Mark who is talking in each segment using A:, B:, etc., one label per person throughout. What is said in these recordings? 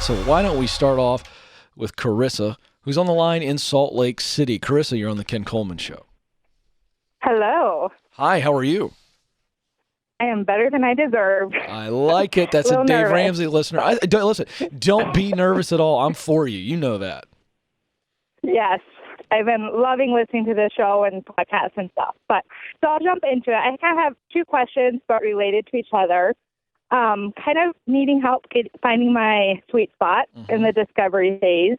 A: So why don't we start off with Carissa, who's on the line in Salt Lake City. Carissa, you're on the Ken Coleman Show.
B: Hello.
A: Hi, how are you?
B: I am better than I deserve.
A: I like it. That's a Dave
B: nervous.
A: Ramsey listener. Listen, don't be nervous at all. I'm for you. You know that.
B: Yes. I've been loving listening to the show and podcasts and stuff. So I'll jump into it. I kind of have two questions, but related to each other. Kind of needing help finding my sweet spot in the discovery phase.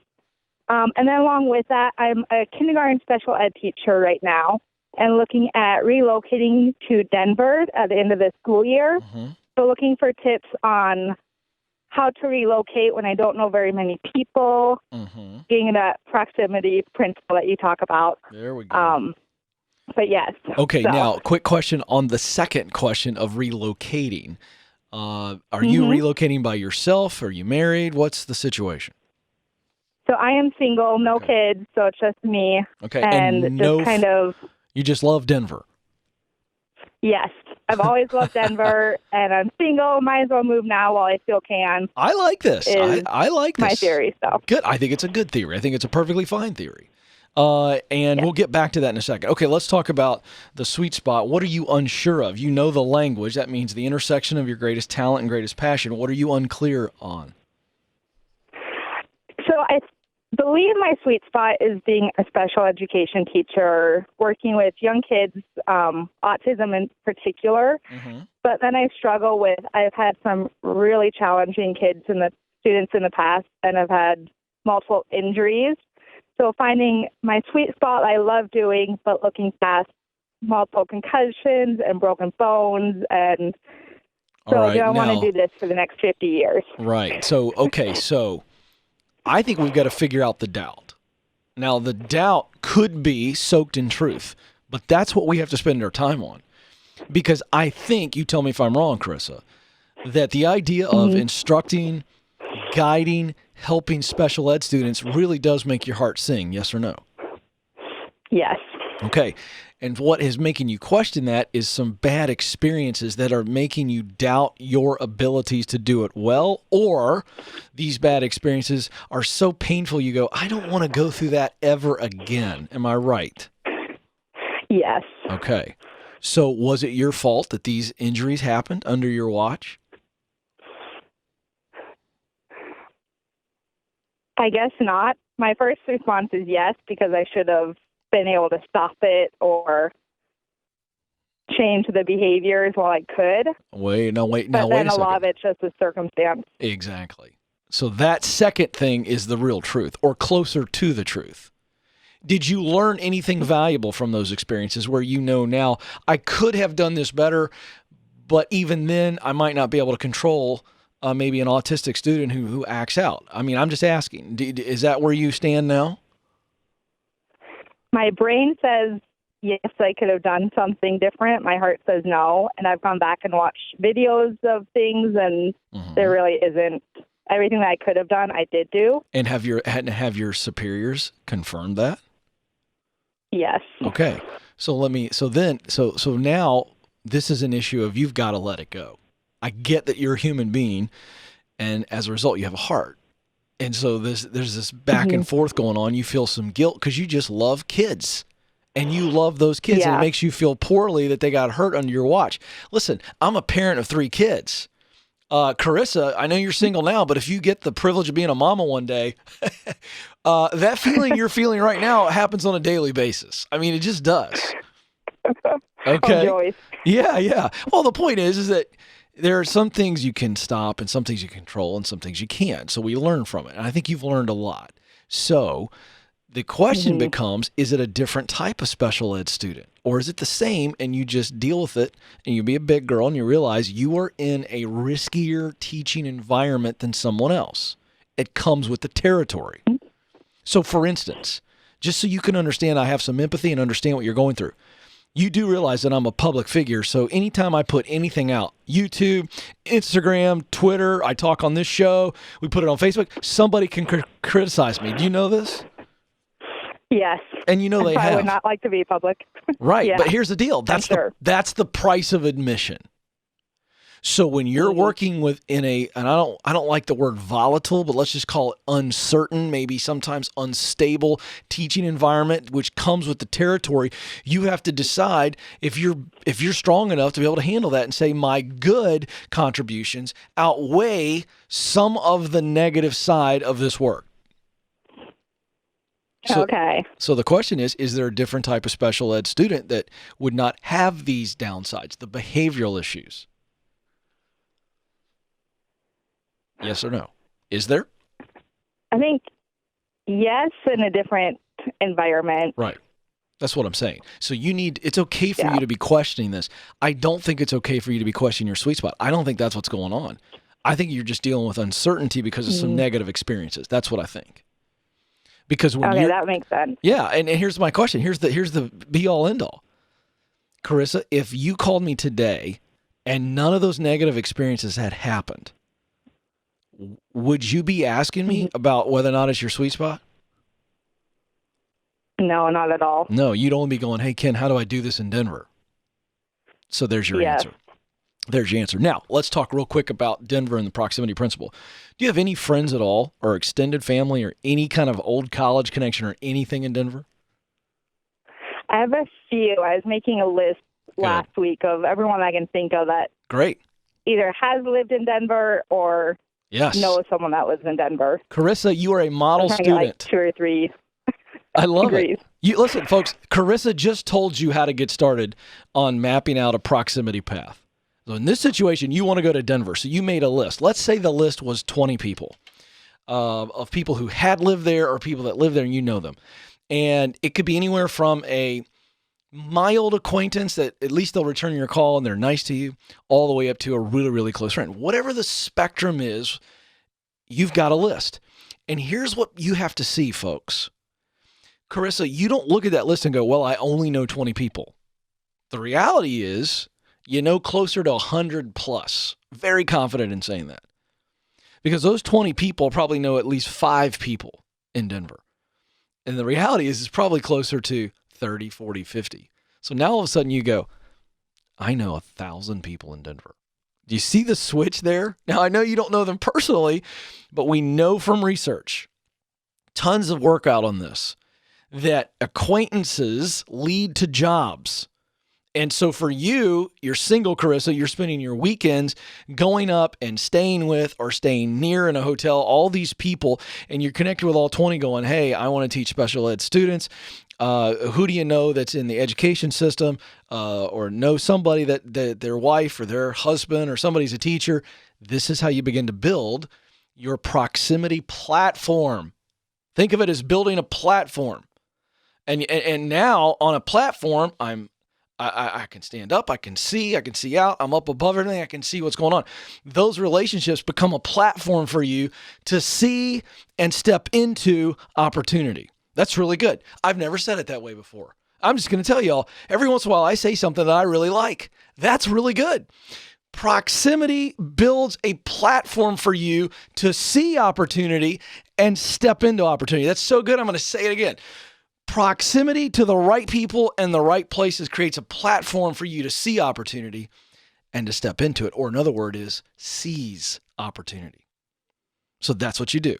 B: And then along with that, I'm a kindergarten special ed teacher right now and looking at relocating to Denver at the end of the school year. So looking for tips on how to relocate when I don't know very many people, getting that proximity principle that you talk about.
A: There we go.
B: But yes.
A: Okay, now, quick question on the second question of relocating. Are you relocating by yourself? Are you married? What's the situation?
B: So I am single, no kids, so it's just me.
A: Okay,
B: and
A: no,
B: just kind of...
A: You just love Denver.
B: Yes. I've always loved Denver, and I'm single. Might as well move now while I still can.
A: I like this. I like this.
B: My theory, so.
A: Good. I think it's a good theory. I think it's a perfectly fine theory. And we'll get back to that in a second. Okay, let's talk about the sweet spot. What are you unsure of? You know the language. That means the intersection of your greatest talent and greatest passion. What are you unclear on?
B: So I believe my sweet spot is being a special education teacher, working with young kids, autism in particular. But then I struggle with, I've had some really challenging students in the past, and I've had multiple injuries. So finding my sweet spot I love doing, but looking past multiple concussions and broken bones. And so I don't want to do this for the next 50 years.
A: Right. So, okay. So I think we've got to figure out the doubt. Now, the doubt could be soaked in truth, but that's what we have to spend our time on. Because I think, you tell me if I'm wrong, Carissa, that the idea of instructing, guiding, helping special ed students really does make your heart sing, yes or no?
B: Yes.
A: Okay. And what is making you question that is some bad experiences that are making you doubt your abilities to do it well, or these bad experiences are so painful you go, I don't want to go through that ever again. Am I right?
B: Yes.
A: Okay. So was it your fault that these injuries happened under your watch?
B: I guess not. My first response is yes, because I should have been able to stop it or change the behaviors while I could.
A: Wait a second.
B: But then a lot of it's just a circumstance.
A: Exactly. So that second thing is the real truth, or closer to the truth. Did you learn anything valuable from those experiences where you know now, I could have done this better, but even then I might not be able to control maybe an autistic student who acts out? I mean, I'm just asking. Is that where you stand now?
B: My brain says, yes, I could have done something different. My heart says no. And I've gone back and watched videos of things, and there really isn't. Everything that I could have done, I did do.
A: And have your superiors confirmed that?
B: Yes.
A: Okay. So now this is an issue of you've got to let it go. I get that you're a human being, and as a result, you have a heart. And so there's this back and forth going on. You feel some guilt because you just love kids, and you love those kids, and it makes you feel poorly that they got hurt under your watch. Listen, I'm a parent of 3 kids. Carissa, I know you're single now, but if you get the privilege of being a mama one day, that feeling you're feeling right now happens on a daily basis. I mean, it just does. Okay.
B: Oh,
A: Yeah. Well, the point is that there are some things you can stop and some things you control and some things you can't. So we learn from it. And I think you've learned a lot. So the question becomes, is it a different type of special ed student, or is it the same and you just deal with it and you be a big girl and you realize you are in a riskier teaching environment than someone else? It comes with the territory. So for instance, just so you can understand, I have some empathy and understand what you're going through. You do realize that I'm a public figure, so anytime I put anything out, YouTube, Instagram, Twitter, I talk on this show, we put it on Facebook, somebody can criticize me. Do you know this?
B: Yes.
A: And you know they have.
B: I would not like to be public.
A: Right,
B: Yeah.
A: but here's the deal. That's the price of admission. So when you're
B: Mhm.
A: working within and I don't like the word volatile, but let's just call it uncertain, maybe sometimes unstable teaching environment, which comes with the territory, you have to decide if you're strong enough to be able to handle that and say my good contributions outweigh some of the negative side of this work. So
B: Okay.
A: so the question is there a different type of special ed student that would not have these downsides, the behavioral issues? Yes or no? Is there?
B: I think yes, in a different environment.
A: Right. That's what I'm saying. So it's okay for
B: Yeah.
A: you to be questioning this. I don't think it's okay for you to be questioning your sweet spot. I don't think that's what's going on. I think you're just dealing with uncertainty because of some negative experiences. That's what I think. Because when
B: Okay, that makes sense.
A: yeah, and here's my question. Here's the be all end all. Carissa, if you called me today and none of those negative experiences had happened, would you be asking me about whether or not it's your sweet spot?
B: No, not at all.
A: No, you'd only be going, hey, Ken, how do I do this in Denver? So there's your
B: Yes.
A: answer. There's your answer. Now, let's talk real quick about Denver and the proximity principle. Do you have any friends at all or extended family or any kind of old college connection or anything in Denver?
B: I have a few. I was making a list last week of everyone I can think of that
A: Great.
B: either has lived in Denver or
A: Yes.
B: knows someone that lives in Denver.
A: Carissa, you are a model
B: I'm trying to get,
A: student.
B: like 2 or 3
A: I love
B: degrees.
A: it. You listen, folks. Carissa just told you how to get started on mapping out a proximity path. So in this situation, you want to go to Denver. So you made a list. Let's say the list was 20 people of people who had lived there or people that live there and you know them. And it could be anywhere from a mild acquaintance that at least they'll return your call and they're nice to you, all the way up to a really, really close friend. Whatever the spectrum is, you've got a list. And here's what you have to see, folks. Carissa, you don't look at that list and go, well, I only know 20 people. The reality is you know closer to 100 plus. Very confident in saying that. Because those 20 people probably know at least 5 people in Denver. And the reality is it's probably closer to 30, 40, 50. So now all of a sudden you go, I know 1,000 people in Denver. Do you see the switch there? Now, I know you don't know them personally, but we know from research, tons of work out on this, that acquaintances lead to jobs. And so for you, you're single, Carissa, you're spending your weekends going up and staying with or staying near in a hotel, all these people, and you're connected with all 20 going, hey, I want to teach special ed students. Who do you know that's in the education system or know somebody that their wife or their husband or somebody's a teacher? This is how you begin to build your proximity platform. Think of it as building a platform. And now on a platform, I can stand up, I can see out, I'm up above everything, I can see what's going on. Those relationships become a platform for you to see and step into opportunity. That's really good. I've never said it that way before. I'm just going to tell y'all, every once in a while I say something that I really like. That's really good. Proximity builds a platform for you to see opportunity and step into opportunity. That's so good. I'm going to say it again. Proximity to the right people and the right places creates a platform for you to see opportunity and to step into it. Or another word is seize opportunity. So that's what you do.